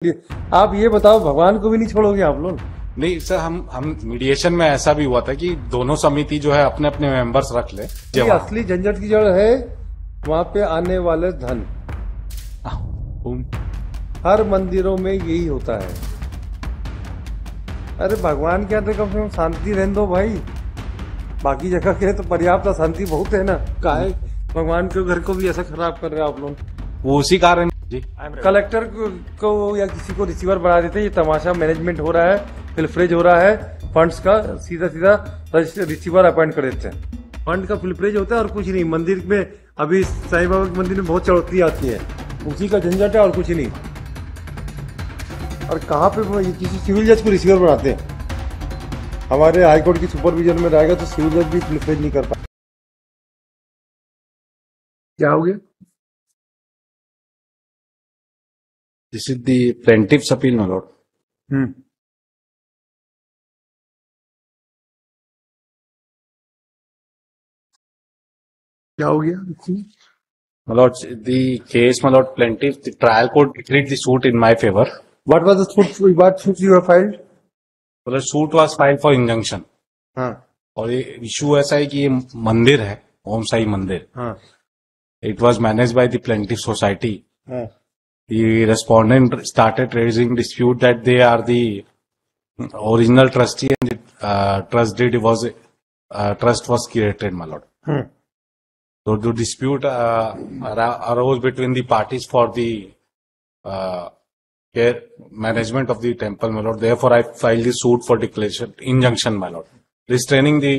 आप ये बताओ, भगवान को भी नहीं छोड़ोगे आप लोग? नहीं सर, हम मीडिएशन में ऐसा भी हुआ था कि दोनों समिति जो है अपने अपने मेंबर्स रख ले। ये असली झंझट की जड़ है वहां पे आने वाले धन। हर मंदिरों में यही होता है। अरे भगवान के अंदर कम से कम शांति रहने दो भाई। बाकी जगह के तो पर्याप्त शांति बहुत है ना, काहे भगवान के घर को भी ऐसा खराब कर रहे हैं आप लोग? वो उसी कारण जी। कलेक्टर को या किसी को रिसीवर बना देते, ये तमाशा मैनेजमेंट हो रहा है, फिल्फ्रेज हो रहा है फंड्स का, सीधा सीधा रिसीवर अपॉइंट कर देते हैं। फंड का फिल्फ्रेज होता है और कुछ नहीं। मंदिर में अभी साईं बाबा के मंदिर में बहुत चढ़ौती आती है, उसी का झंझट है और कुछ नहीं। और कहाँ पे किसी सिविल जज को रिसीवर बनाते हैं? हमारे हाईकोर्ट की सुपरविजन में रहेगा तो सिविल जज भी फिल्फ्रेज नहीं कर पाए। क्या हो गया? This is the plaintiff's appeal my lord. क्या हो गया? My lord, the case, my lord, plaintiff, the trial court decreed the suit in my favor. What was the suit? What suit you have filed? So the suit was filed for injunction. हाँ और ये issue ऐसा है कि ये मंदिर है, ओम साई मंदिर। हाँ It was managed by the plaintiff society. हाँ The respondent started raising dispute that they are the original trustee and the trust was created, my lord. So the dispute arose between the parties for the care management of the temple, my lord. Therefore, I filed the suit for declaration injunction, my lord, restraining the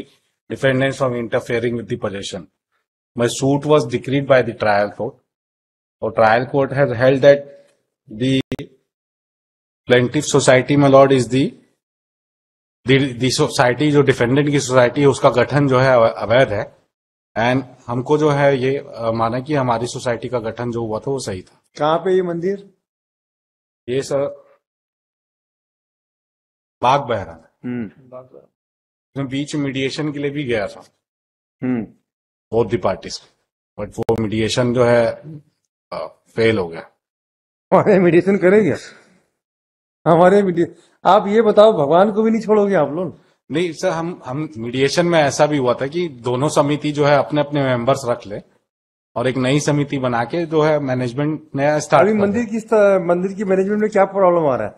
defendants from interfering with the possession. My suit was decreed by the trial court. Or trial court has held that the plaintiff society, my lord, is the society, जो defendant की society है उसका गठन जो है अवैध है। And हमको जो है ये माना कि हमारी सोसाइटी का गठन जो हुआ था वो सही था। कहाँ पे ये मंदिर? ये सर बाग बहरा में बीच मीडिएशन के लिए भी गया था बोथ दी पार्टीज, बट वो मीडिएशन जो है फेल हो गया। हमारे मीडिएशन करेंगे? आप ये बताओ, भगवान को भी नहीं छोड़ोगे आप लोग? नहीं सर, हम मीडिएशन में ऐसा भी हुआ था कि दोनों समिति जो है अपने अपने मेंबर्स रख ले और एक नई समिति बना के जो है मैनेजमेंट नया स्टार्ट। अभी मंदिर की मैनेजमेंट में क्या प्रॉब्लम आ रहा है?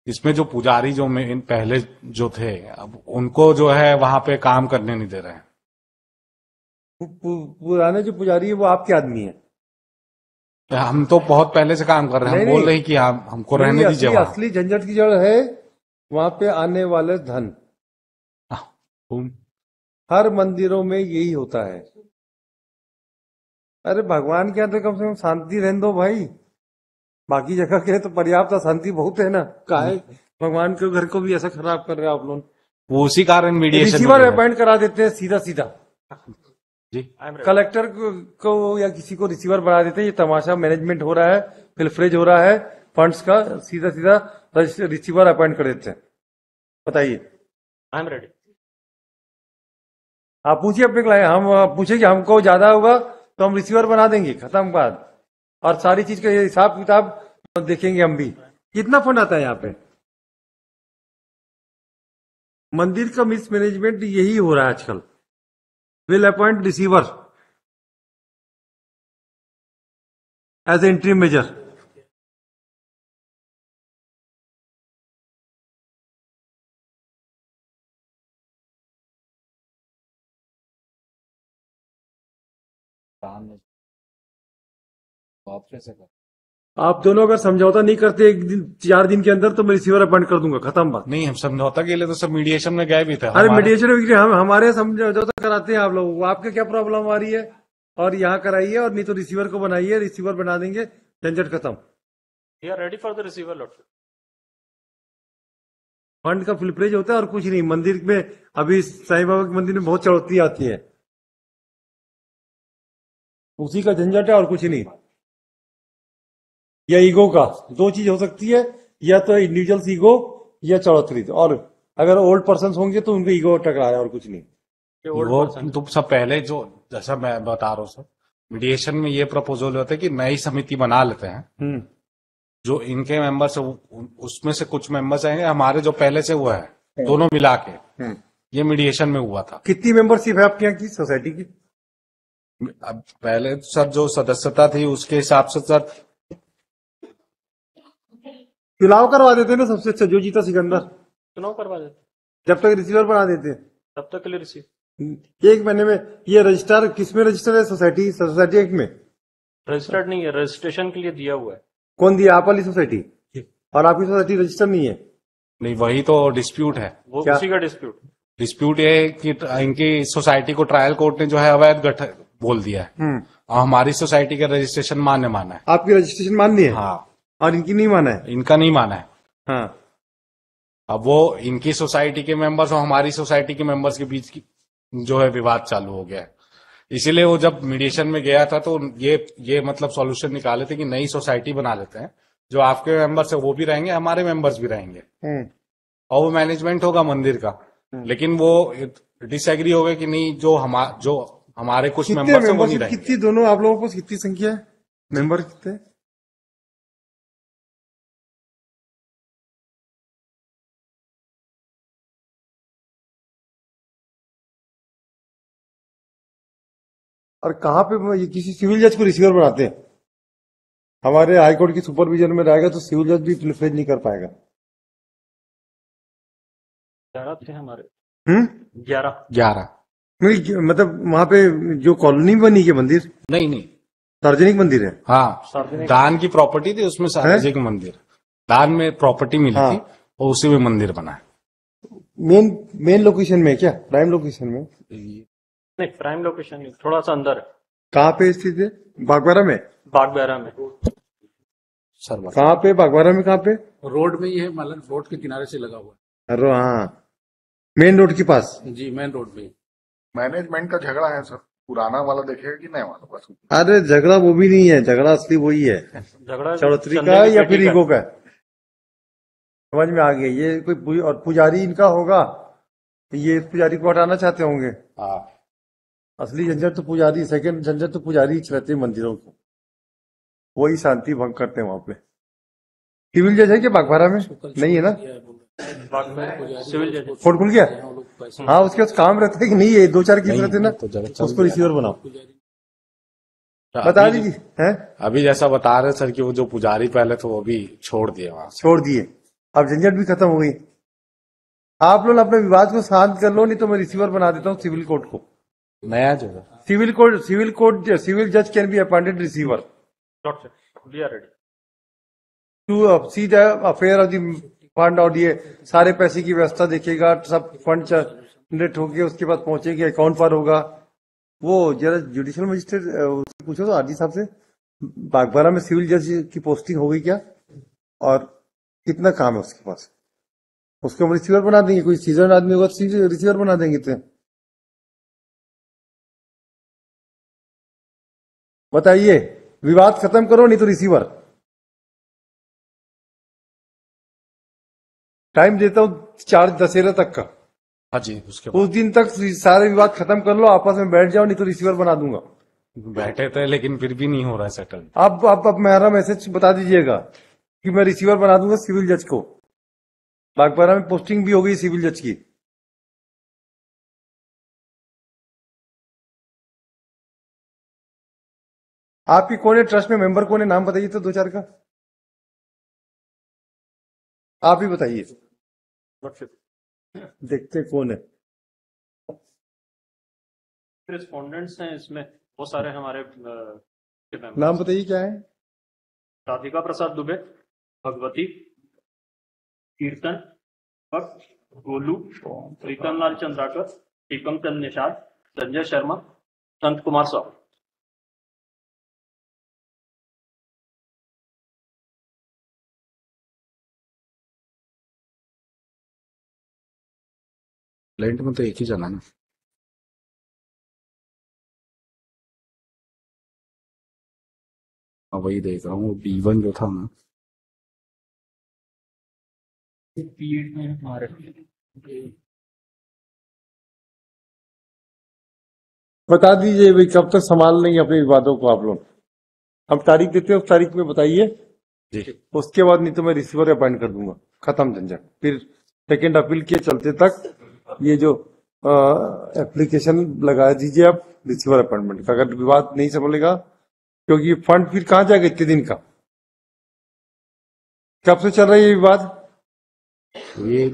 इसमें जो पुजारी जो पहले जो थे, अब उनको जो है वहां पे काम करने नहीं दे रहे हैं। पुराने जो पुजारी है वो आपके आदमी है? हम तो बहुत पहले से काम कर रहे हैं। हम बोल रहे हैं कि हमको रहने दीजिए। असली झंझट की जड़ है वहां पे आने वाले धन। हर मंदिरों में यही होता है। अरे भगवान के अंदर कम से कम शांति रहने दो भाई। बाकी जगह के तो पर्याप्त शांति बहुत है ना, काहे भगवान के घर को भी ऐसा खराब कर रहे हैं आप लोग? वो उसी कारण मीडिएशन रिसीवर अपॉइंट करा देते हैं सीधा सीधा जी। कलेक्टर को या किसी को रिसीवर बना देते हैं, ये तमाशा मैनेजमेंट हो रहा है, फिल्फ्रेज हो रहा है फंड्स का, सीधा सीधा रिसीवर अपॉइंट कर देते हैं। बताइए। I am ready. आप पूछिए अपने क्लाइंट, हम पूछे कि हमको ज्यादा होगा तो हम रिसीवर बना देंगे, खत्म बात। और सारी चीज का हिसाब किताब देखेंगे हम भी। कितना फंड आता है यहाँ पे? मंदिर का मिसमैनेजमेंट यही हो रहा है आजकल। Will appoint receiver as a interim measure. आप दोनों अगर समझौता नहीं करते 4 दिन के अंदर तो मैं रिसीवर अपॉइंट कर दूंगा, खत्म बात। नहीं, हम समझौता के लिए तो सब मीडिएशन में गए भी थे। अरे मीडिएशन में हम हमारे समझौता कराते हैं आप लोग। आपके क्या प्रॉब्लम आ रही है? और यहाँ कराइए, और नहीं तो रिसीवर को बनाइए, रिसीवर बना देंगे, झंझट खत्म। We are ready for the receiver lordship. Fund का फिल्फ्रेज होता है और कुछ नहीं। मंदिर में अभी साईं बाबा के मंदिर में बहुत चढ़ौती आती है, उसी का झंझट है और कुछ नहीं। या ईगो का, दो चीज हो सकती है, या तो इंडिविजुअल्स ईगो या चढ़ोतरी। और अगर ओल्ड पर्सन होंगे तो उनको ईगो टकरा है और कुछ नहीं। वो तो सब पहले जो जैसा मैं बता रहा हूँ सर, मीडिएशन में ये प्रपोजल होता है कि नई समिति बना लेते हैं जो इनके मेंबर्स है उसमें से कुछ मेंबर्स आएंगे, हमारे जो पहले से हुआ है दोनों मिला के ये मीडिएशन में हुआ था। कितनी मेंबरशिप है आपके यहाँ की सोसाइटी की? अब पहले सर जो सदस्यता थी उसके हिसाब से सर चुनाव करवा देते ना, सबसे अच्छा जो जीता सिकंदर, चुनाव करवा देते, जब तक रिसीवर बना देते। तब तक के लिए रिसीव। 1 महीने में ये रजिस्टर किसमें रजिस्टर है? सोसाइटी एक्ट में। रजिस्टर्ड नहीं है, रजिस्ट्रेशन के लिए दिया हुआ है। कौन दिया? आप वाली सोसाइटी? और आपकी सोसाइटी रजिस्टर नहीं है? नहीं, वही तो डिस्प्यूट है। वो क्या? उसी का डिस्प्यूट। डिस्प्यूट ये है कि इनकी सोसाइटी को ट्रायल कोर्ट ने जो है अवैध गठन बोल दिया है और हमारी सोसाइटी का रजिस्ट्रेशन मान्य माना है। आपकी रजिस्ट्रेशन मान्य है? हाँ, और इनकी नहीं माना है? इनका नहीं माना है। हाँ। अब वो इनकी सोसाइटी के मेंबर्स और हमारी सोसाइटी के मेंबर्स के बीच की जो है विवाद चालू हो गया है। इसीलिए वो जब मीडिएशन में गया था तो ये मतलब सॉल्यूशन निकाले थे कि नई सोसाइटी बना लेते हैं, जो आपके मेंबर्स है वो भी रहेंगे, हमारे मेंबर्स भी रहेंगे और वो मैनेजमेंट होगा मंदिर का। लेकिन वो डिसएग्री हो गए कि नहीं, जो हमारे कुछ कितने मेंबर्स है वो नहीं मेंबरशिप रहेंगे। कितनी दोनों आप लोगों को कितनी संख्या है? मेंबर कितने? और कहाँ पे ये किसी सिविल जज को रिसीवर बनाते हैं? हमारे हाईकोर्ट की सुपरविजन में रहेगा तो सिविल जज भी प्रिफरेंस नहीं कर पाएगा। 11 थे हमारे। 11 नहीं, मतलब वहां पे जो कॉलोनी बनी के मंदिर नहीं, सार्वजनिक मंदिर है? हाँ, सार्वजनिक दान की प्रॉपर्टी थी, उसमें सार्वजनिक मंदिर, दान में प्रॉपर्टी मिली हाँ। थी और उसी में मंदिर बना है। मेन लोकेशन में क्या? प्राइम लोकेशन में? नहीं, प्राइम लोकेशन नहीं, थोड़ा सा अंदर है। कहाँ पे स्थित है? बागबारा में? बागबहरा में। सर बता। कहाँ पे? बागबारा में कहाँ पे? रोड में ही है, मतलब रोड के किनारे से लगा हुआ अरे हाँ, मेन रोड के पास। है जी, मेन रोड में ही। मैनेजमेंट का झगड़ा है सर, पुराना वाला देखेगा कि नया वाला? बस अरे झगड़ा वो भी नहीं है, झगड़ा असली वही है, झगड़ा चौधरी चंदे का की या पेटी फिर का। इको का। समझ में आ गया। ये कोई और पुजारी इनका होगा, ये पुजारी को हटाना चाहते होंगे। हाँ, असली झंझट तो पुजारी, सेकंड झंझट तो पुजारी ही रहते हैं मंदिरों को, वही शांति भंग करते हैं वहां पे। सिविल जज है क्या बागबारा में? नहीं है ना? बागबहरा सिविल जज। कोर्ट खुल गया? हाँ, उसके पास काम रहता है कि नहीं? ये 2-4 केस रहते हैं ना, तो जगह चल उसको रिसीवर बनाओ। गया। बता अभी- दीजिए है? अभी जैसा बता रहे सर कि वो जो पुजारी पहले थे वो भी छोड़ दिए वहां से। छोड़ दिए, अब झंझट भी खत्म हो गई। आप लोग अपने विवाद को शांत कर लो, नहीं तो मैं रिसीवर बना देता हूँ सिविल कोर्ट को। नया जो है सिविल जज can be appointed receiver Not sir. We are ready. To see the affair of the fund, और ये सारे पैसे की व्यवस्था देखेगा, सब फंड जनरेट होके उसके बाद पहुंचेगी, अकाउंट पर होगा। वो जरा जुडिशियल मजिस्ट्रेट पूछो तो आरजी साहब से, बागबारा में सिविल जज की पोस्टिंग हो गई क्या और कितना काम है उसके पास? उसको हम रिसीवर बना देंगे। कोई सीजन आदमी होगा तो रिसीवर बना देंगे। तो बताइए, विवाद खत्म करो, नहीं तो रिसीवर। टाइम देता हूं 4 दशहरा तक का, हाँ जी, उसके बाद उस दिन तक सारे विवाद खत्म कर लो, आपस में बैठ जाओ, नहीं तो रिसीवर बना दूंगा। बैठे थे लेकिन फिर भी नहीं हो रहा है सेटल। अब मेरा मैसेज बता दीजिएगा कि मैं रिसीवर बना दूंगा सिविल जज को। बागबारा में पोस्टिंग भी हो गई सिविल जज की। आपकी कौन है ट्रस्ट में मेंबर? कौन है? नाम बताइए तो 2-4 का, आप ही बताइए, Not sure. देखते कौन है। रिस्पोंडेंट्स हैं इसमें, वो सारे हमारे members। नाम बताइए क्या है? राधिका प्रसाद दुबे, भगवती, कीर्तन, भक्त, गोलू, प्रीतम लाल चंद्राकर, टीकम चंद निषाद, संजय शर्मा, संत कुमार साहु। प्लेंट में तो एक ही जना ना। हाँ, वही देख रहा हूँ, B1 जो था ना। हमारे बता दीजिए भाई, कब तक संभाल लेंगे अपने विवादों को आप लोग? हम तारीख देते हैं, उस तारीख में बताइए। जी उसके बाद नहीं तो मैं रिसीवर अपॉइंट कर दूंगा, खत्म झंझट। फिर सेकेंड अपील के चलते तक ये जो एप्लीकेशन लगा दीजिए आप रिसीवर अपॉइंटमेंट का, अगर विवाद नहीं संभलेगा, क्योंकि फंड फिर कहाँ जाएगा इतने दिन का? कब से चल रहा है ये विवाद? ये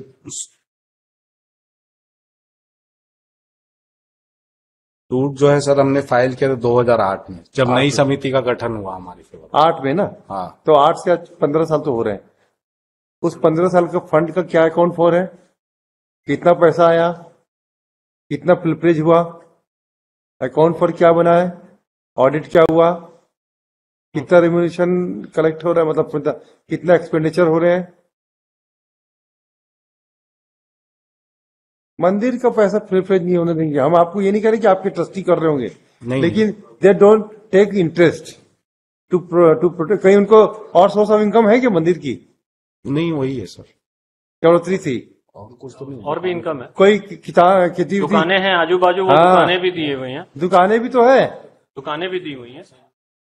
सूट जो है सर हमने फाइल किया था 2008 में, जब नई समिति का गठन हुआ हमारी फेवर। 8 में ना? हाँ। तो 8 से आज 15 साल तो हो रहे हैं। उस 15 साल का फंड का क्या अकाउंट फॉर है? कितना पैसा आया, कितना फ्लिपरेज हुआ, अकाउंट फॉर क्या बना है, ऑडिट क्या हुआ, कितना रेम्यूनरेशन कलेक्ट हो रहा है, मतलब कितना एक्सपेंडिचर हो रहे हैं। मंदिर का पैसा फ्लिपरेज नहीं होने देंगे हम। आपको ये नहीं कह रहे कि आपके ट्रस्टी कर रहे होंगे, लेकिन they don't take interest to protect. कहीं उनको और सोर्स ऑफ इनकम है क्या मंदिर की? नहीं, वही है सर, चौड़ोतरी थी और कुछ तो नहीं। और भी इनकम है, कोई खेती दुकानें हैं आजू बाजू, वो हाँ। दुकानें भी दिए हुए हैं, दुकानें भी तो है, दुकानें भी दी हुई हैं।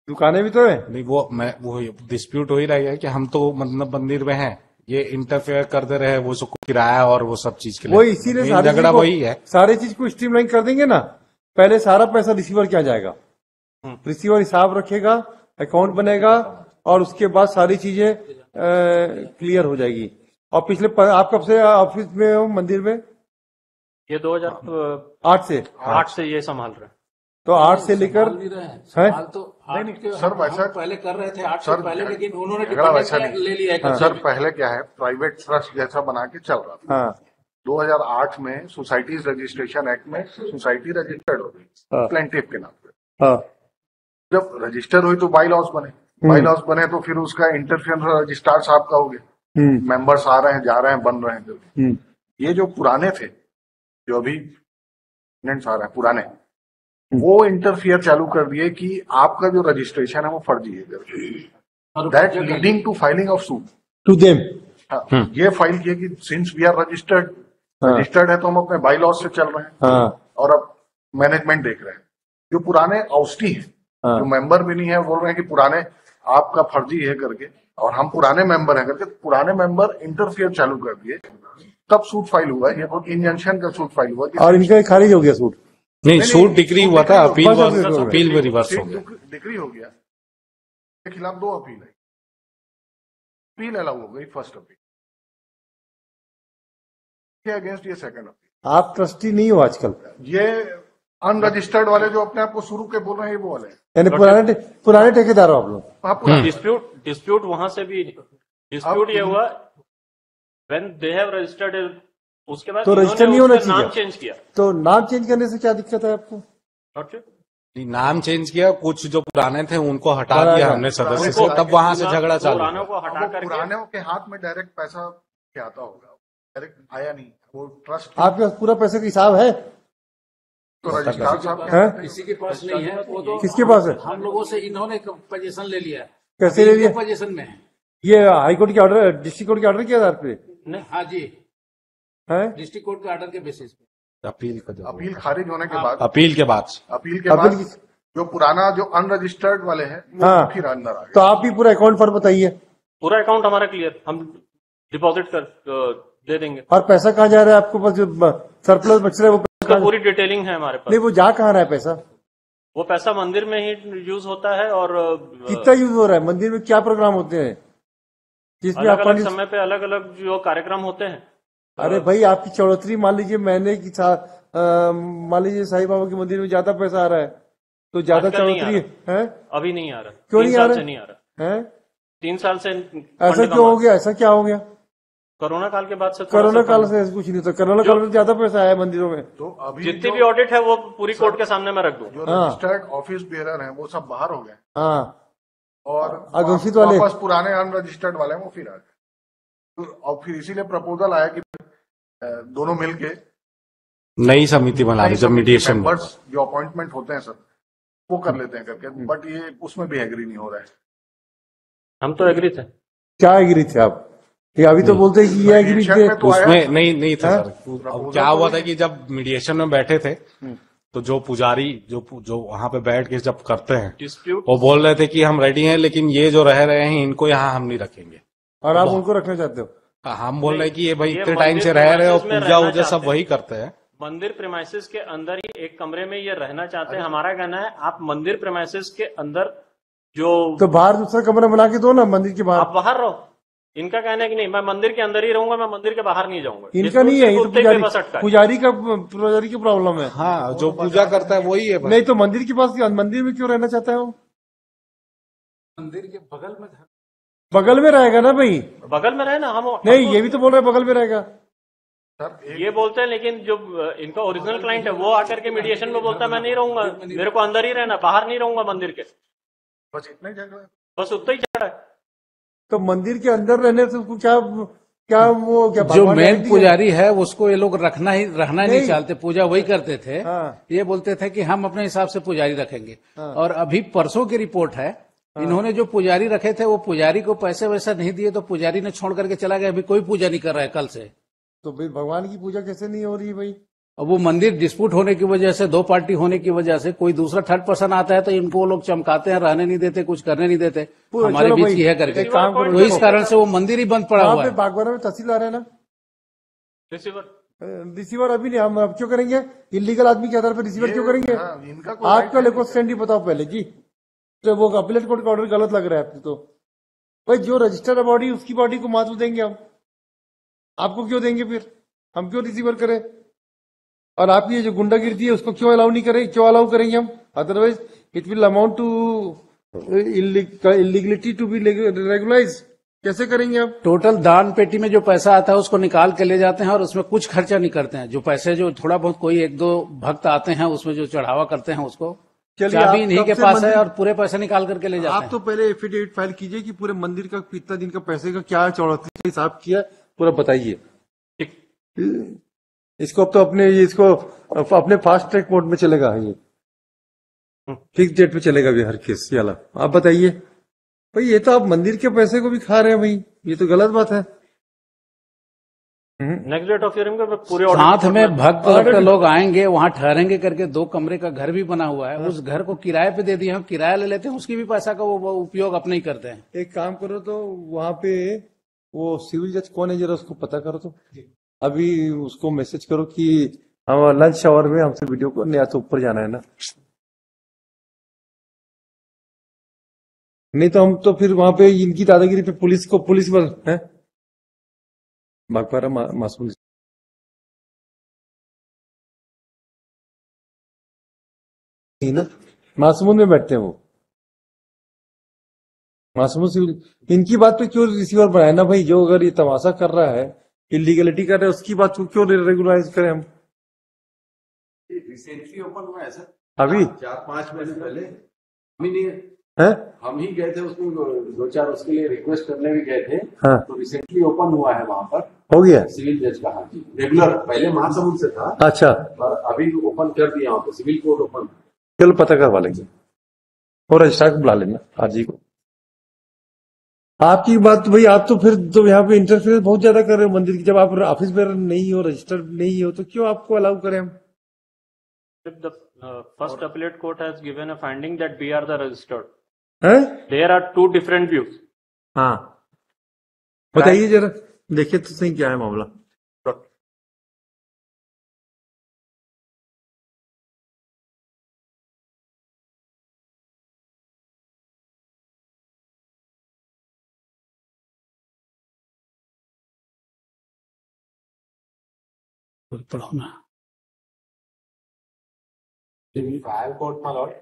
दुकानें भी तो है। नहीं, वो डिस्प्यूट हो ही रहा है कि हम तो मतलब मंदिर में हैं, ये इंटरफेयर करते रहे, वो सब किराया और वो सब चीज के लिए। वो इसीलिए मेन झगड़ा वही है। सारी चीज को स्ट्रीमलाइन कर देंगे ना। पहले सारा पैसा रिसीवर क्या जाएगा, रिसीवर हिसाब रखेगा, अकाउंट बनेगा, और उसके बाद सारी चीजें क्लियर हो जाएगी। और पिछले आप कब से ऑफिस में हो मंदिर में? ये 2008 से ये संभाल रहे हैं। तो 8 से लेकर संभाल नहीं रहे हैं। है? संभाल तो नहीं, के सर, वैसा- हम पहले कर रहे थे 8 सर, से पहले, लेकिन उन्होंने झगड़ा वैसा डिपेंडेंट ले लिया है। सर पहले क्या है, प्राइवेट ट्रस्ट जैसा बना के चल रहा था। हाँ 2008 में सोसाइटीज रजिस्ट्रेशन एक्ट में सोसाइटी रजिस्टर्ड हो हाँ। गई प्लेंटिफ के नाम पे। हाँ जब रजिस्टर हुई तो बाई लॉस बने, बाई लॉस बने तो फिर उसका इंटरफेरेंस रजिस्ट्रार साहब का हो गया। मेंबर्स आ रहे हैं, जा रहे हैं, बन रहे हैं। ये जो पुराने थे, जो अभी टेनेंट्स आ रहे हैं पुराने, वो इंटरफियर चालू कर दिए कि आपका जो रजिस्ट्रेशन है वो फर्जी है, that leading to filing of suit to them. ये फाइल किया कि सिंस वी आर रजिस्टर्ड है तो हम अपने बाई लॉस से चल रहे हैं। हाँ और अब मैनेजमेंट देख रहे हैं, जो पुराने आउस्टी हैं, जो मेंबर भी नहीं है, बोल रहे हैं कि पुराने आपका फर्जी है करके, और हम पुराने मेंबर हैं करके पुराने मेंबर इंटरफियर चालू कर दिए। तब सूट फाइल हुआ, ये इंजंक्शन का सूट फाइल हुआ। और इनका खारिज हो गया सूट। नहीं, सूट डिक्री हुआ था, अपील में रिवर्स हो गया। डिक्री हो गया, के खिलाफ 2 अपील है, अपील अलाउ हो गई, फर्स्ट अपील के अगेंस्ट, ये सेकंड अपील। आप ट्रस्टी नहीं हो आजकल, ये अनरजिस्टर्ड वाले जो अपने आप को शुरू के बोल रहे हैं, ये वो वाले हैं। यानी पुराने ठेकेदार हो आप लोग। हाँ, पुराने। डिस्प्यूट वहां से भी डिस्प्यूट ये हुआ व्हेन दे हैव रजिस्टर्ड, उसके बाद तो रजिस्टर नहीं होना चाहिए, नाम चेंज किया। तो नाम चेंज करने से क्या दिक्कत है आपको? नहीं, नाम चेंज किया, कुछ जो पुराने थे उनको हटा दिया हमने सदस्य से, तब वहां से झगड़ा चालू पुरानों हुआ। को हटा करके पुरानों के हाथ में डायरेक्ट पैसा क्या आता होगा, डायरेक्ट आया नहीं, वो ट्रस्ट आपके पास पूरा पैसे का हिसाब है? तो रजिस्ट्रार साहब हैं? किसी के पास नहीं है, वो तो किसके पास है? हम लोगों से इन्होंने पोजीशन ले लिया है। कैसे ले लिया? पोजीशन में है। ये हाईकोर्ट के ऑर्डर, डिस्ट्रिक्ट कोर्ट के ऑर्डर के आधार पे हाँ जी, है? डिस्ट्रिक्ट कोर्ट के ऑर्डर के बेसिस पे। अपील खारिज होने के बाद, अपील के बाद अपील के बाद जो पुराना जो अनरजिस्टर्ड वाले हैं वो हाँ। फिर अंदर आ गए। तो आप भी पूरा अकाउंट फॉर बताइए। पूरा अकाउंट हमारा क्लियर, हम डिपॉजिट कर दे देंगे। और पैसा कहाँ जा रहा है आपके पास? जो सरप्लस बच रहा है वो पैसा उसका पूरी डिटेलिंग है हमारे पास। नहीं, वो जा कहाँ रहा है पैसा? वो पैसा मंदिर में ही यूज होता है। और कितना यूज हो रहा है? मंदिर में क्या प्रोग्राम होते हैं जिसमें अलग आप अलग समय पे अलग अलग जो कार्यक्रम होते हैं। अरे भाई, आपकी चौड़ोतरी मान लीजिए महीने की मान लीजिए साईं बाबा के मंदिर में ज्यादा पैसा आ रहा है, तो ज्यादा आजकल नहीं आ चौड़ोतरी है? अभी नहीं आ रहा। क्यों नहीं आ रहा? नहीं आ रहा है? 3 साल से ऐसा क्यों हो गया? ऐसा क्या हो गया? कोरोना काल के बाद से थोड़ा कोरोना सा काल से कुछ नहीं था। कोरोना काल में ज्यादा पैसा आया मंदिरों में। तो अभी जितनी भी ऑडिट है वो पूरी कोर्ट के सामने में रख दो। जो हाँ। रजिस्टर्ड ऑफिस बेयरर हैं वो सब बाहर हो गए, हाँ, और अघोषित वाले वापस पुराने अनरजिस्टर्ड वाले हैं वो फिर आ गए। तो और फिर इसीलिए प्रपोजल आया कि दोनों मिलके नई समिति बना ली, जब मीडिएशन में। मेंबर्स जो अपॉइंटमेंट होते हैं सर वो कर लेते हैं करके, बट ये उसमें भी एग्री नहीं हो रहा है। हम तो एग्री थे। क्या एग्री थे आप? ये अभी तो बोलते हैं कि ये एग्री थे। मीडिएशन में तो आया, उसमें नहीं था सर। क्या हुआ था कि जब मीडिएशन में बैठे थे तो जो पुजारी जो वहां पे बैठ के जब करते हैं डिस्प्यूट वो बोल रहे थे कि हम रेडी हैं, लेकिन ये जो रह रहे हैं इनको यहाँ हम नहीं रखेंगे। और आप उनको रखना चाहते हो? हम बोल रहे हैं कि ये भाई ये इतने टाइम से मंदिर रह रहे हैं और premises में पूजा रहना वूजा सब चाहते वही करते हैं। मंदिर प्रेमाइसिस के अंदर ही एक कमरे में ये रहना चाहते हैं। हमारा कहना है आप मंदिर प्रेमाइसिस के अंदर जो तो बाहर दूसरा कमरा बना के दो ना मंदिर के बाहर। आप बाहर रहो। इनका कहना है कि नहीं मैं मंदिर के अंदर ही रहूंगा, मैं मंदिर के बाहर नहीं जाऊंगा। इनका नहीं है, ये तो कुत्ते पे बस अटका है। पुजारी की प्रॉब्लम है। हाँ, जो पूजा करता है वही है। नहीं तो मंदिर के पास, मंदिर में क्यों रहना चाहता है वो? मंदिर के बगल में बगल में रहेगा ना भाई। बगल में रहे ना हम। नहीं, ये भी तो बोल रहे बगल में रहेगा। ये बोलते हैं, लेकिन जो इनका ओरिजिनल क्लाइंट है वो आकर के मीडिएशन में बोलता है मैं नहीं रहूंगा, मेरे को अंदर ही रहना, बाहर नहीं रहूंगा मंदिर के। बस इतना ही झगड़ा है। बस उतना ही झगड़ा है। तो मंदिर के अंदर रहने से उसको क्या क्या जो भगवान मेन गारंटी है? पुजारी है उसको ये लोग रहना नहीं चाहते, पूजा वही करते थे। हाँ। ये बोलते थे कि हम अपने हिसाब से पुजारी रखेंगे। और अभी परसों की रिपोर्ट है, इन्होंने जो पुजारी रखे थे वो पुजारी को पैसे वैसा नहीं दिए, तो पुजारी ने छोड़ करके चला गया। अभी कोई पूजा नहीं कर रहा है कल से। तो भाई भगवान की पूजा कैसे नहीं हो रही है भाई? अब वो मंदिर डिस्प्यूट होने की वजह से, दो पार्टी होने की वजह से कोई दूसरा थर्ड पर्सन आता है तो इनको वो लोग चमकाते हैं, रहने नहीं देते, कुछ करने नहीं देते, हमारे चलो बीच भाई, की है करके। एक काम करो, तो इस कारण से वो मंदिर ही बंद पड़ा वहाँ हुआ पे है। बागवाना में तहसीलदार है ना, रिसीवर रिसीवर अभी नहीं, हम अब क्यों करेंगे? इलीगल आदमी के आधार पर रिसीवर क्यों करेंगे? हाँ, इनका कोई आपका लेको स्टैंड ही बताओ पहले जी। तो वो अपीलेट कोर्ट का ऑर्डर गलत लग रहा है आपको तो। भाई जो रजिस्टर्ड बॉडी उसकी बॉडी को महत्व देंगे हम, आपको क्यों देंगे फिर? हम क्यों रिसीवर करें? और आप ये जो गुंडागिर्दी है उसको क्यों अलाउ नहीं करें, क्यों अलाउ करेंगे हम? Otherwise it will amount to illegality to be regularise. कैसे करेंगे आप? टोटल दान पेटी में जो पैसा आता है उसको निकाल के ले जाते हैं और उसमें कुछ खर्चा नहीं करते हैं। जो पैसे जो थोड़ा बहुत कोई एक दो भक्त आते हैं उसमें जो चढ़ावा करते हैं उसको चलिए, चाबी आप इन्हीं कब के से पास है मंदिर- और पूरे पैसे निकाल करके ले जाते आप हैं। तो पहले एफिडेविट फाइल कीजिए कि पूरे मंदिर का कितना दिन का पैसे का क्या चौड़ती का हिसाब किया, पूरा बताइए। इसको अब तो इसको अपने फास्ट ट्रैक कोर्ट में चलेगा, ये फिक्स डेट पे चलेगा भी हर केस ये वाला। आप बताइए भाई, ये तो आप मंदिर के पैसे को भी खा रहे हैं भाई, ये तो गलत बात है। नेक्स्ट डेट ऑफ हियरिंग में पूरे साथ में भक्त लोग आएंगे, वहां ठहरेंगे करके 2 कमरे का घर भी बना हुआ है। उस घर को किराए पे दे दिए, हम किराया ले लेते हैं, उसकी भी पैसा का वो उपयोग अपने ही करते हैं। एक काम करो तो वहां पे वो सिविल जज कौन है जरा उसको पता करो तो, अभी उसको मैसेज करो कि हम लंच आवर में हमसे वीडियो को या तो ऊपर जाना है ना, नहीं तो हम तो फिर वहां पे इनकी दादागिरी पे पुलिस पर है बागपारा मासूम ना, मासूम में बैठते हैं वो मासूम सिविल। इनकी बात पे क्यों रिसीवर बनाए ना भाई? जो अगर ये तमाशा कर रहा है, इलीगलिटी कर रहा है, उसकी बात को क्यों रेगुलराइज करें हम? रिसेंटली ओपन हुआ है सर, अभी 4-5 महीने पहले। हम ही नहीं है हम ही गए थे उसको 2-4 उसके लिए रिक्वेस्ट करने भी गए थे। हाँ, तो रिसेंटली ओपन हुआ है वहाँ पर हो गया। सिविल जज का। हाँ जी, रेगुलर पहले महासमुंद से था, अच्छा, पर अभी ओपन कर दिया वहाँ पर सिविल कोर्ट ओपन। चलो पता करवा लेंगे और रजिस्ट्रार को बुला लेना आज ही को। आपकी बात भाई, आप तो फिर तो यहाँ पे इंटरफेयर बहुत ज्यादा कर रहे हो मंदिर की। जब आप ऑफिस में नहीं हो, रजिस्टर्ड नहीं हो, तो क्यों आपको अलाउ करें हम? The first appellate court has given a finding that we are the registered. हैं? There are 2 different views. हाँ, बताइए जरा, देखिए तो सही क्या है मामला। पढ़ो ना। ट्रायल कोर्ट में लॉर्ड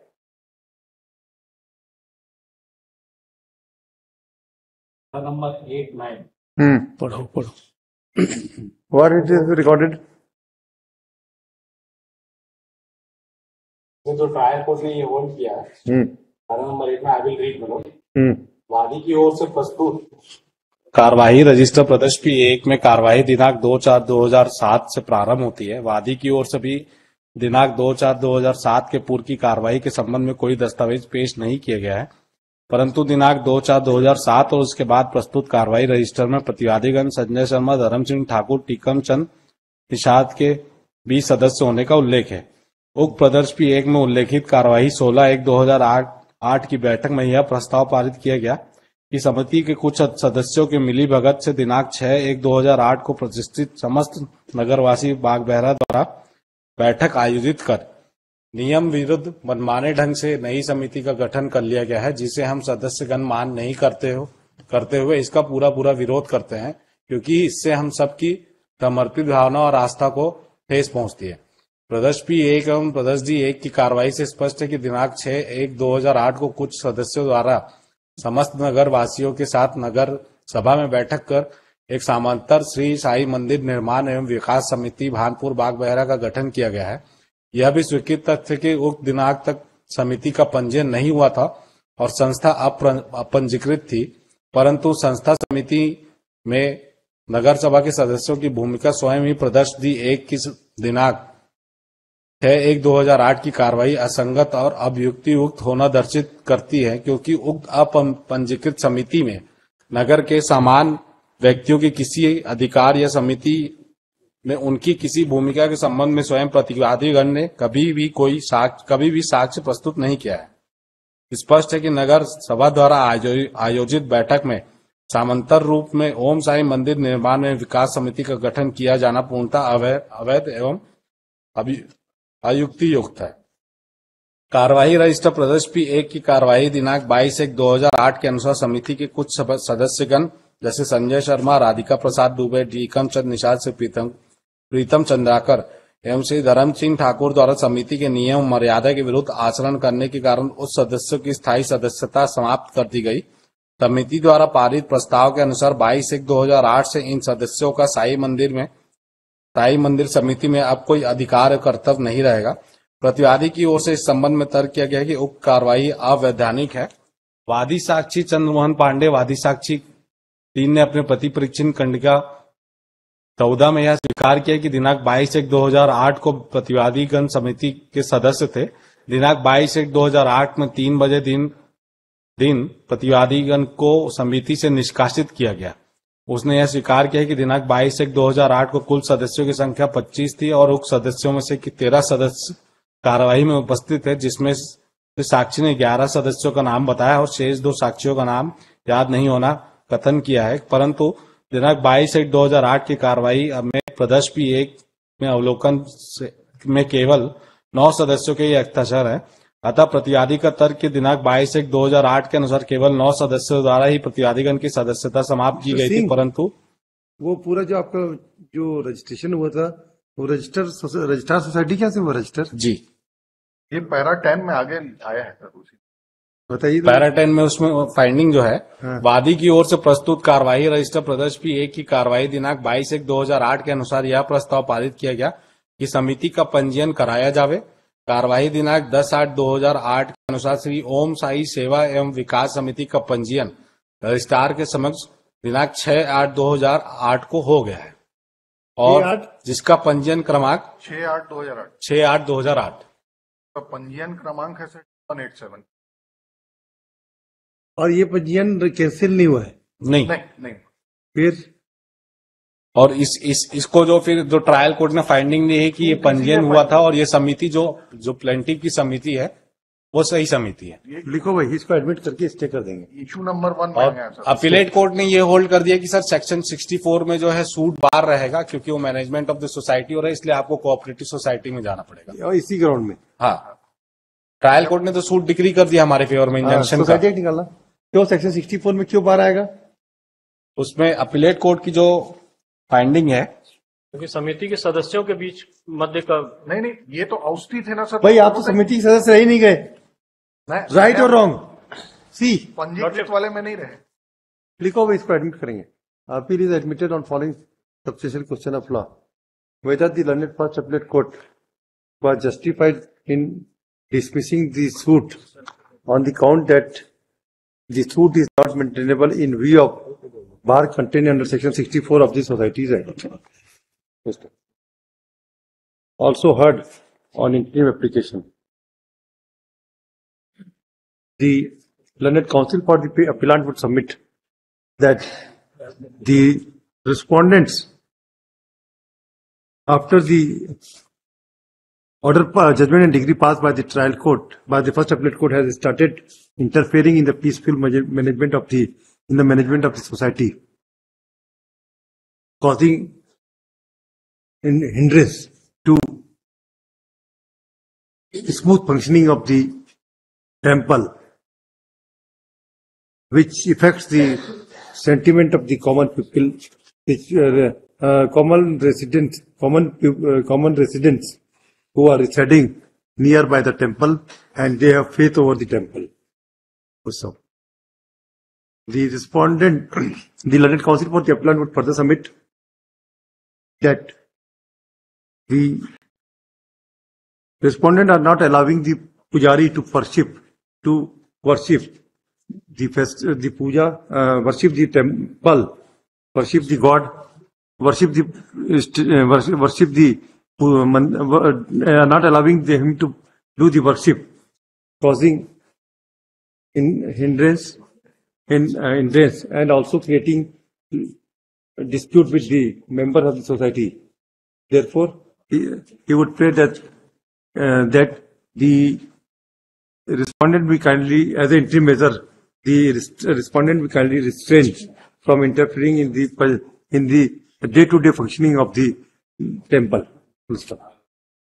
नंबर 8-9. पढ़ो पढ़ो। What it is recorded? जो ट्रायल कोर्ट ने ये होल्ड किया है, धारा नंबर 8 में आई विल रीड मतलब, वादी की ओर से प्रस्तुत कार्यवाही रजिस्टर प्रदेश P1 में कार्यवाही दिनांक 2/4/2007 से प्रारंभ होती है। वादी की ओर से भी दिनांक 2/4/2007 के पूर्व की कार्यवाही के संबंध में कोई दस्तावेज पेश नहीं किया गया है, परंतु दिनांक 2/4/2007 और उसके बाद प्रस्तुत कार्यवाही रजिस्टर में प्रतिवादीगण संजय शर्मा, धर्म सिंह ठाकुर, टीकम चंद निषाद के 20 सदस्य होने का उल्लेख है। उक्त प्रदर्श P 1 में उल्लेखित कार्यवाही 16/1/2008 की बैठक में यह प्रस्ताव पारित किया गया कि समिति के कुछ सदस्यों के मिली भगत से दिनांक 6/1/2008 को प्रतिष्ठित समस्त नगरवासी बागबहरा द्वारा बैठक आयोजित कर नियम विरुद्ध मनमाने ढंग से नई समिति का गठन कर लिया गया है, जिसे हम सदस्यगण मान नहीं करते हुए इसका पूरा विरोध करते हैं, क्योंकि इससे हम सबकी समर्पित भावना और आस्था को ठेस पहुंचती है। प्रदर्श P 1 एवं प्रदर्श D 1 की कार्रवाई से स्पष्ट है कि दिनांक 6/1/2008 को कुछ सदस्यों द्वारा समस्त नगर वासियों के साथ नगर सभा में बैठक कर एक समांतर श्री साई मंदिर निर्माण एवं विकास समिति भानपुर बागबहरा का गठन किया गया है। यह भी स्वीकृत तथ्य कि उक्त दिनांक तक समिति का पंजीयन नहीं हुआ था और संस्था अपंजीकृत थी, परंतु संस्था समिति में नगर सभा के सदस्यों की भूमिका स्वयं ही प्रदर्श D 1 की दिनांक 6/1/2008 की कार्रवाई असंगत और अभियुक्तियुक्त होना दर्शित करती है, क्योंकि उक्त अपंजीकृत समिति में नगर के समान व्यक्तियों के किसी अधिकार या समिति में उनकी किसी भूमिका के संबंध में स्वयं प्रतिवादीगण ने कभी भी साक्ष्य प्रस्तुत नहीं किया है। स्पष्ट है कि नगर सभा द्वारा आयोजित बैठक में सामंतर रूप में ओम साई मंदिर निर्माण एवं विकास समिति का गठन किया जाना पूर्णतः अवैध एवं अयुक्तियुक्त है। कार्यवाही रजिस्टर प्रदर्श P 1 की कार्यवाही दिनांक 22/1/2008 के अनुसार समिति के कुछ सदस्यगण जैसे संजय शर्मा, राधिका प्रसाद दुबे, टीकम चंद निषाद से प्रीतम चंद्राकर एवं श्री धर्म सिंह ठाकुर द्वारा समिति के नियम मर्यादा के विरुद्ध आचरण करने के कारण उस सदस्यों की स्थायी सदस्यता समाप्त कर दी गई। समिति द्वारा पारित प्रस्ताव के अनुसार 22/1/2008 से इन सदस्यों का साई मंदिर समिति में अब कोई अधिकार और कर्तव्य नहीं रहेगा। प्रतिवादी की ओर से इस संबंध में तर्क किया गया कि उक्त कार्रवाई अवैधानिक है। वादी साक्षी चंद्रमोहन पांडे, वादी साक्षी 3 ने अपने प्रति परीक्षण खंडिका 14 में यह स्वीकार किया कि दिनांक 22/1/2008 को प्रतिवादीगण समिति के सदस्य थे। दिनांक 22/1/2008 में 3 बजे दिन प्रतिवादीगण को समिति से निष्कासित किया गया। उसने यह स्वीकार किया कि दिनांक 22/1/2008 को कुल सदस्यों की संख्या 25 थी और उक्त सदस्यों में से 13 सदस्य कार्यवाही में उपस्थित थे, जिसमें साक्षी ने 11 सदस्यों का नाम बताया और शेष 2 साक्षियों का नाम याद नहीं होना कथन किया है। परंतु दिनांक 22/1/2008 की कार्रवाई में प्रदर्श P 1 में अवलोकन में केवल 9 सदस्यों के हस्ताक्षर है। अतः प्रतिवादी का तर्क के दिनांक 22/1/2008 के अनुसार केवल 9 सदस्यों द्वारा ही प्रतिवादीगण की सदस्यता समाप्त की गई थी, परंतु वो पूरा जो आपका जो रजिस्ट्रेशन हुआ था वो रजिस्ट्रार सोसाइटी क्या से हुआ रजिस्टर? जी, ये पैरा 10 में आगे आया है सर, उसी बताइए। पैरा 10 में उसमें फाइंडिंग जो है, वादी की ओर से प्रस्तुत कार्यवाही रजिस्टर प्रदर्श P 1 की कार्यवाही दिनांक 22/1/2008 के अनुसार यह प्रस्ताव पारित किया गया कि समिति का पंजीयन कराया जावे। कार्यवाही दिनांक 10/8/2008 के अनुसार श्री ओम साई सेवा एवं विकास समिति का पंजीयन रजिस्ट्रार के समक्ष दिनांक 6/8/2008 को हो गया है और जिसका पंजीयन क्रमांक 6/8/2008 का पंजीयन क्रमांक है सर 187। और ये पंजीयन कैंसिल नहीं हुआ है? नहीं। फिर और इसको जो फिर जो ट्रायल कोर्ट ने फाइंडिंग दी है कि ये पंजीयन हुआ था और ये समिति जो प्लेंटिव की समिति है वो सही समिति है। लिखो भाई, इसको एडमिट करके स्टे कर देंगे। इशू नंबर 1 और अपीलेट कोर्ट ने ये होल्ड कर दिया कि सर सेक्शन 64 में जो है सूट बार रहेगा, क्योंकि वो मैनेजमेंट ऑफ द सोसाइटी हो रहा है, इसलिए आपको कोऑपरेटिव सोसाइटी में जाना पड़ेगा। और इसी ग्राउंड में हाँ, ट्रायल कोर्ट ने तो सूट डिक्री कर दिया हमारे फेवर में इंजंक्शन का। सोसाइटी निकालना क्यों सेक्शन 64 में क्यों बार आएगा? उसमें अपीलेट कोर्ट की जो फाइंडिंग है, क्योंकि समिति के सदस्यों के बीच मध्य का नहीं, ये तो औस्ती थे ना सर। भाई आप तो समिति के सदस्य रह ही नहीं गए, राइट और रॉन्ग? सी पंजीकृत वाले में नहीं रहे। लिखो भाई, इसको एडमिट करेंगे। Appeal is admitted on following substantial question of law, whether the learned first appellate court was justified in dismissing the suit on the count that the suit is not maintainable in view of bar contained under section 64 of the Societies Act. Also heard on interim application. The learned counsel for the appellant would submit that the respondents, after the Judgment and decree passed by the trial court, by the first appellate court, has started interfering in the peaceful management of the society, causing hindrance to smooth functioning of the temple, which affects the sentiment of the common people, which common residents who are residing nearby the temple, and they have faith over the temple. So, the respondent, the learned counsel for the appellant would further submit that the respondent are not allowing the pujari to worship the puja, worship the temple, worship the god, worship the not allowing him to do the worship, causing hindrance and also creating dispute with the members of the society. Therefore, he would pray that the respondent be kindly, as an interim measure, the respondent be kindly restrained from interfering in the day-to-day functioning of the temple.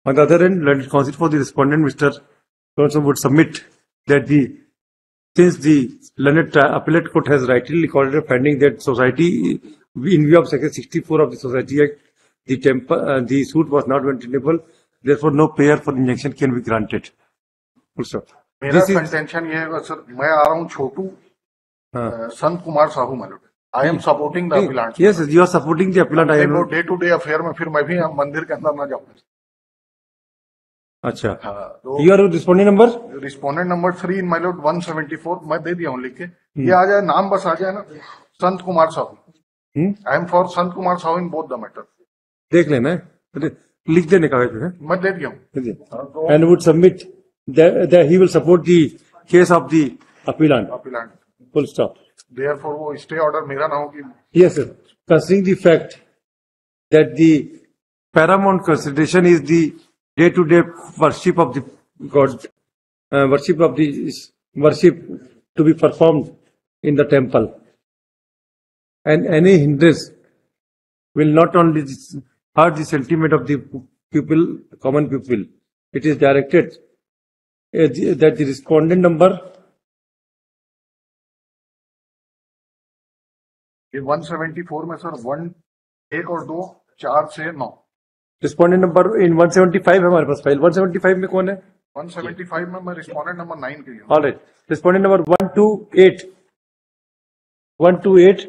On the other hand, learned counsel for the respondent, Mr. Johnson, would submit that since the learned appellate court has rightly recorded a finding that society, in view of Section 64 of the Society Act, the suit was not maintainable. Therefore, no prayer for injunction can be granted. मेरा contention ये है sir, मैं आ रहा हूँ Chhotu Sant Kumar Sahu milord. I am supporting the appellant. Yes, you are supporting the appellant. I am day to day affair में फिर मैं भी मंदिर के अंदर ना जाऊँ. अच्छा, you are responding number? Respondent number 3 in my Lord 174 मैं दे दिया हूँ लिख के. ये आ जाए, नाम बस आ जाए ना, Sant Kumar Sahu. I am for Sant Kumar Sahu in both the matter. देख लेना, लिख देने का है, मैं दे दिया हूँ. and would submit that he will support the case of the appellant. Full stop. Therefore, वो स्टे ऑर्डर मेरा ना हो कि. Yes, sir. Considering the fact that the paramount consideration is the day-to-day worship of the God, worship to be performed in the temple, and any hindrance will not only hurt the sentiment of the people, common people. It is directed that the respondent number 174 में sir 1 और 2 4 से 9. Respondent number in 175 है हमारे पास file. 175 में कौन है? 175 में मैं रिस्पोंडेंट नंबर 9 के लिए. Alright, respondent number 128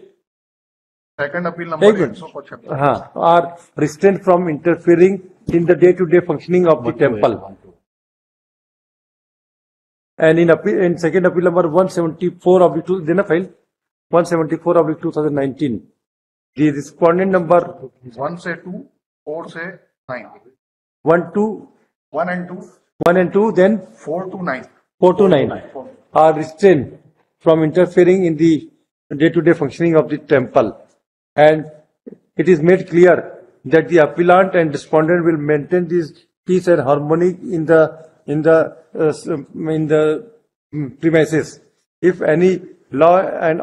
second appeal number 175. हाँ, are restrain from interfering in the day to day functioning of the temple. And in second appeal number 174 of the 2, then a file 174 of the 2019. The respondent number 1 से 2, 4 से 9. 1 and 2, then 4 to 9. 4 to 9 are restrained from interfering in the day-to-day functioning of the temple, and it is made clear that the appellant and respondent will maintain this peace and harmony in the premises. If any law and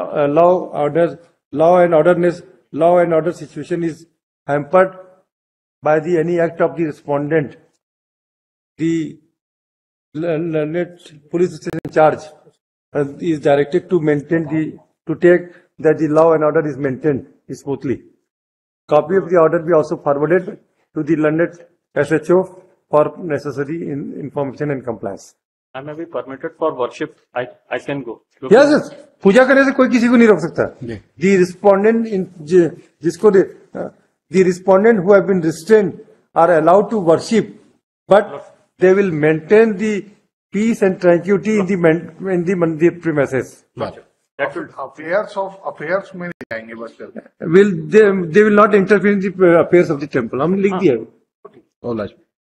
order situation is hampered by any act of the respondent, the police station in charge is directed to take that the law and order is maintained smoothly. Copy of the order be also forwarded to the learned SHO for necessary information and compliance. I may be permitted for worship. I can go. Yes, yes. पूजा करने से कोई किसी को नहीं रोक सकता. The respondent who have been restrained are allowed to worship, but they will maintain the peace and tranquility in the mandir premises. affairs में नहीं जाएंगे बस. They will not interfere in the affairs of the temple. हमने लिख दिया.